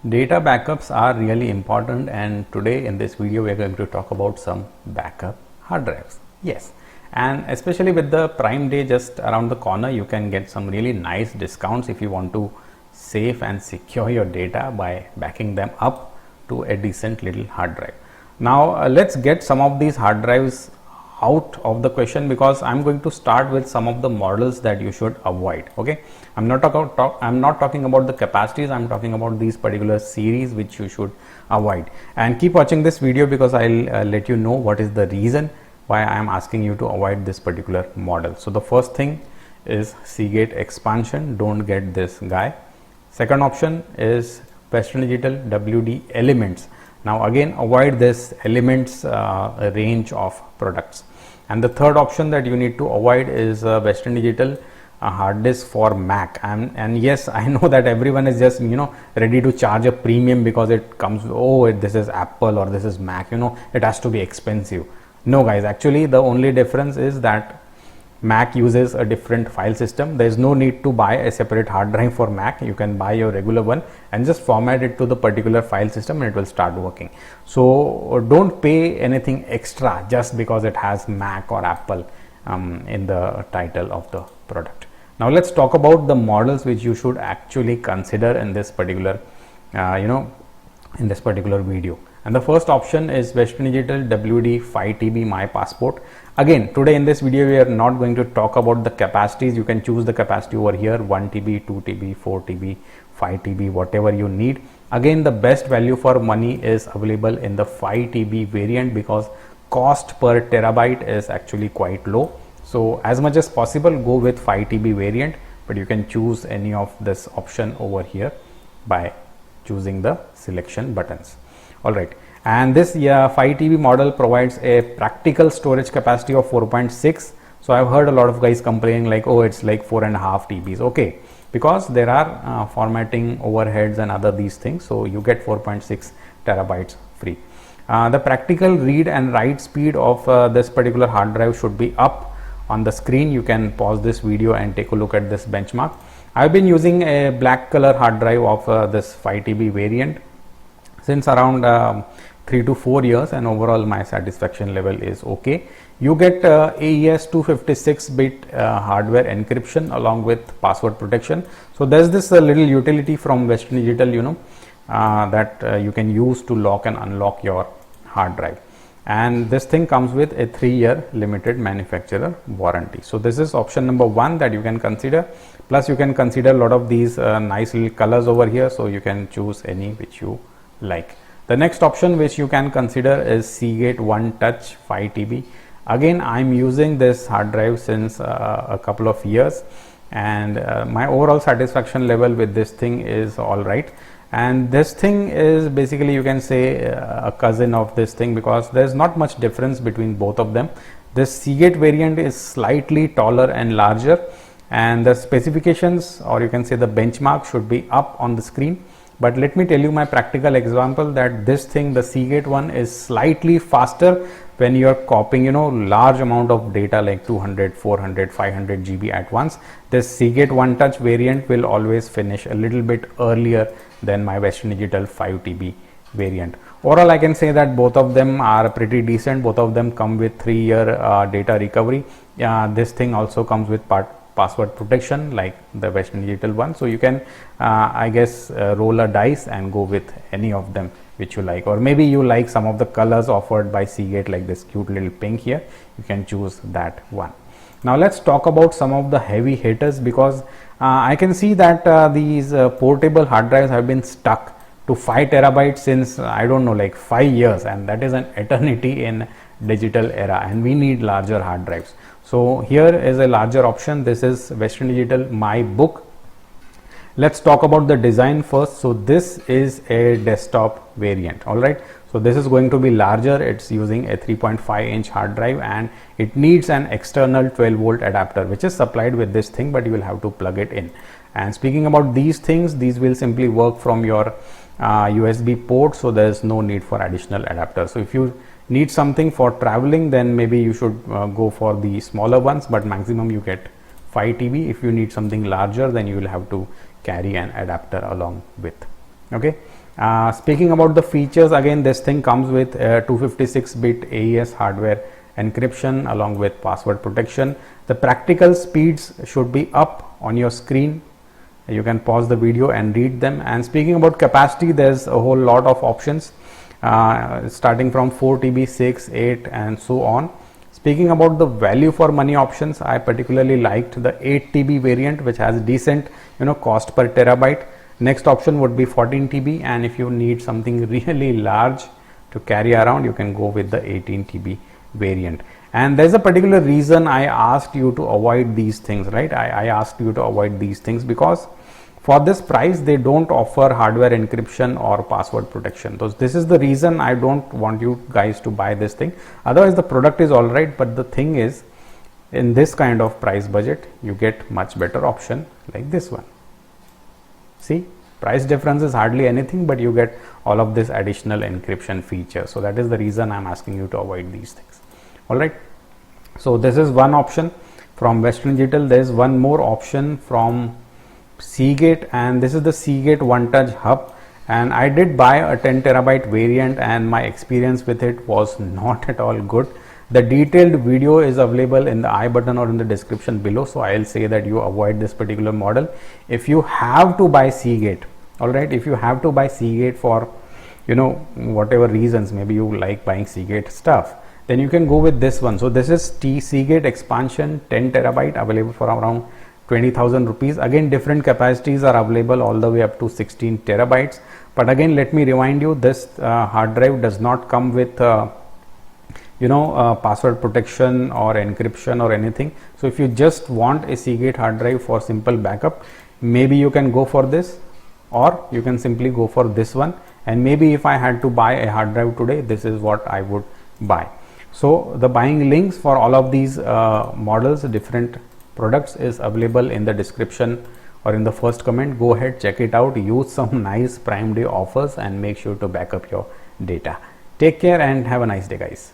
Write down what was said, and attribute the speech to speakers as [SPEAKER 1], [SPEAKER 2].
[SPEAKER 1] Data backups are really important, and today in this video we are going to talk about some backup hard drives. Yes, and especially with the Prime Day just around the corner, you can get some really nice discounts if you want to save and secure your data by backing them up to a decent little hard drive. Now let's get some of these hard drives out of the question, because I'm going to start with some of the models that you should avoid. Okay, I'm not talking about the capacities, I'm talking about these particular series which you should avoid. And keep watching this video, because I'll let you know what is the reason why I am asking you to avoid this particular model. So the first thing is Seagate expansion. Don't get this guy. Second option is Western Digital WD Elements. Now again, avoid this Elements range of products. And the third option that you need to avoid is Western Digital hard disk for Mac. And yes, I know that everyone is just ready to charge a premium because it comes, this is Apple or this is Mac, it has to be expensive. No guys, actually the only difference is that Mac uses a different file system. There is no need to buy a separate hard drive for Mac. You can buy your regular one and just format it to the particular file system and it will start working. So don't pay anything extra just because it has Mac or Apple in the title of the product. Now let's talk about the models which you should actually consider in this particular in this particular video. And the first option is Western Digital WD 5TB My Passport. Again, today in this video we are not going to talk about the capacities. You can choose the capacity over here: 1TB, 2TB, 4TB, 5TB, whatever you need. Again, the best value for money is available in the 5TB variant, because cost per terabyte is actually quite low. So as much as possible, go with 5TB variant, but you can choose any of this option over here by choosing the selection buttons. All right, and this 5TB model provides a practical storage capacity of 4.6. So I've heard a lot of guys complaining like, it's like 4.5 TBs. Okay, because there are formatting overheads and other these things, so you get 4.6 terabytes free. The practical read and write speed of this particular hard drive should be up on the screen. You can pause this video and take a look at this benchmark. I've been using a black color hard drive of this 5TB variant since around 3 to 4 years, and overall my satisfaction level is okay. You get AES 256-bit hardware encryption along with password protection. So there's this little utility from Western Digital, that you can use to lock and unlock your hard drive. And this thing comes with a 3-year limited manufacturer warranty. So this is option number 1 that you can consider. Plus you can consider a lot of these nice little colors over here, so you can choose any which you like. The next option which you can consider is Seagate One Touch 5TB. Again, I'm using this hard drive since a couple of years, and my overall satisfaction level with this thing is all right. And this thing is basically, you can say, a cousin of this thing, because there's not much difference between both of them. This Seagate variant is slightly taller and larger, and the specifications, or you can say the benchmark, should be up on the screen. But let me tell you my practical example that this thing, the Seagate one, is slightly faster when you are copying large amount of data like 200, 400, 500 GB at once. This Seagate One Touch variant will always finish a little bit earlier than my Western Digital 5TB variant. Overall, I can say that both of them are pretty decent. Both of them come with 3-year data recovery. This thing also comes with password protection like the Western Digital one. So you can I guess roll a dice and go with any of them which you like, or maybe you like some of the colors offered by Seagate, like this cute little pink here. You can choose that one. Now let's talk about some of the heavy hitters, because I can see that these portable hard drives have been stuck to 5 terabytes since I don't know, like 5 years, and that is an eternity in digital era, and we need larger hard drives. So here is a larger option. This is Western Digital My Book. Let's talk about the design first. So this is a desktop variant. All right, so this is going to be larger. It's using a 3.5-inch hard drive, and it needs an external 12-volt adapter which is supplied with this thing, but you will have to plug it in. And speaking about these things, these will simply work from your USB port, so there is no need for additional adapter. So if you need something for traveling, then maybe you should go for the smaller ones, but maximum you get 5 TB. If you need something larger, then you will have to carry an adapter along with. Okay, Speaking about the features, again this thing comes with 256-bit AES hardware encryption along with password protection. The practical speeds should be up on your screen. You can pause the video and read them. And speaking about capacity, there's a whole lot of options starting from 4 TB, 6, 8 and so on. Speaking about the value for money options, I particularly liked the 8 TB variant, which has decent cost per terabyte. Next option would be 14 TB, and if you need something really large to carry around, you can go with the 18 TB variant. And there's a particular reason I asked you to avoid these things, right? I asked you to avoid these things because for this price they don't offer hardware encryption or password protection. So this is the reason I don't want you guys to buy this thing. Otherwise the product is all right, but the thing is, in this kind of price budget you get much better option like this one. See, price difference is hardly anything, but you get all of this additional encryption feature. So that is the reason I'm asking you to avoid these things. All right. So this is one option from Western Digital. There is one more option from Seagate, and this is the Seagate One Touch Hub. And I did buy a 10 terabyte variant, and my experience with it was not at all good. The detailed video is available in the I button or in the description below, so I'll say that you avoid this particular model. If you have to buy Seagate, all right, if you have to buy Seagate for whatever reasons, maybe you like buying Seagate stuff, then you can go with this one. So this is Seagate Expansion 10 terabyte, available for around 20,000 rupees. Again, different capacities are available all the way up to 16 terabytes. But again, let me remind you, this hard drive does not come with password protection or encryption or anything. So if you just want a Seagate hard drive for simple backup, maybe you can go for this, or you can simply go for this one. And maybe if I had to buy a hard drive today, this is what I would buy. So the buying links for all of these models, different products, is available in the description or in the first comment. Go ahead, check it out, use some nice Prime Day offers and make sure to back up your data. Take care and have a nice day, guys.